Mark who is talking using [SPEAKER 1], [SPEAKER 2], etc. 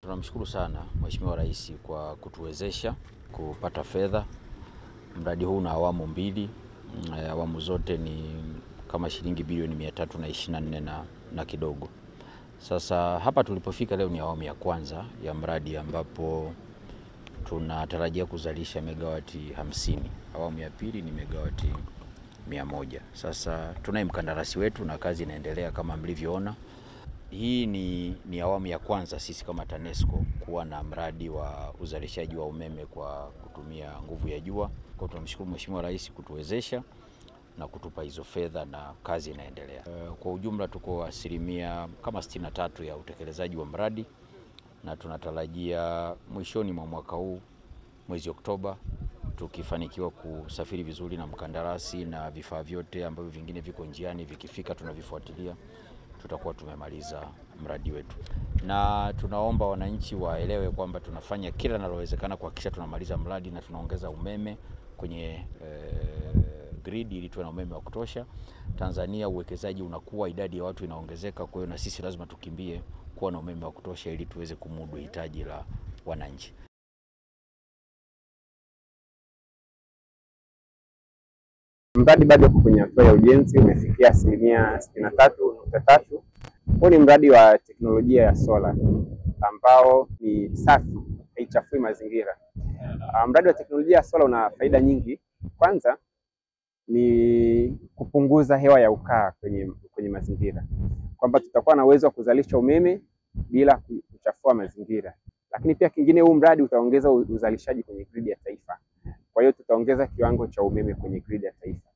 [SPEAKER 1] Tunamshukuru sana Mheshimiwa Rais kwa kutuwezesha kupata fedha. Mradi huu una awamu mbili. Awamu zote ni kama shilingi bilioni 324 na kidogo. Sasa hapa tulipofika leo ni awamu ya kwanza ya mradi ambapo tunatarajia kuzalisha megawati 50. Awamu ya pili ni megawati 100. Sasa tunaye mkandarasi wetu na kazi inaendelea kama mlivyoona. Hii ni awamu ya kwanza sisi kama TANESCO kuwa na mradi wa uzalishaji wa umeme kwa kutumia nguvu ya jua. Kwa tunamshukuru Mheshimiwa Rais kutuwezesha na kutupa hizo fedha na kazi inaendelea. Kwa ujumla tuko asilimia kama 63 ya utekelezaji wa mradi na tunatarajia mwishoni mwa mwaka huu mwezi Oktoba tukifanikiwa kusafiri vizuri na mkandarasi na vifaa vyote ambavyo vingine viko njiani vikifika tunavifuatilia, tutakuwa tumemaliza mradi wetu. Na tunaomba wananchi waelewe kwamba tunafanya kila linalowezekana kuhakikisha tunamaliza mradi na tunaongeza umeme kwenye grid ili tuwe na umeme wa kutosha. Tanzania uwekezaji unakuwa, idadi ya watu inaongezeka, kwa hiyo na sisi lazima tukimbie kuwa na umeme wa kutosha ili tuweze kumudu hitaji la wananchi.
[SPEAKER 2] Mradi bado uko kwenye hatua ya ujenzi, umefikia asilimia 63.3. Huu ni mradi wa teknolojia ya sola ambao ni safi, haichafui mazingira. Mradi wa teknolojia ya sola una faida nyingi. Kwanza ni kupunguza hewa ya ukaa kwenye mazingira, kwamba tutakuwa na uwezo wa kuzalisha umeme bila kuchafua mazingira. Lakini pia kingine, huu mradi utaongeza uzalishaji kwenye gridi ya taifa. Kwa hiyo tutaongeza kiwango cha umeme kwenye gridi ya taifa.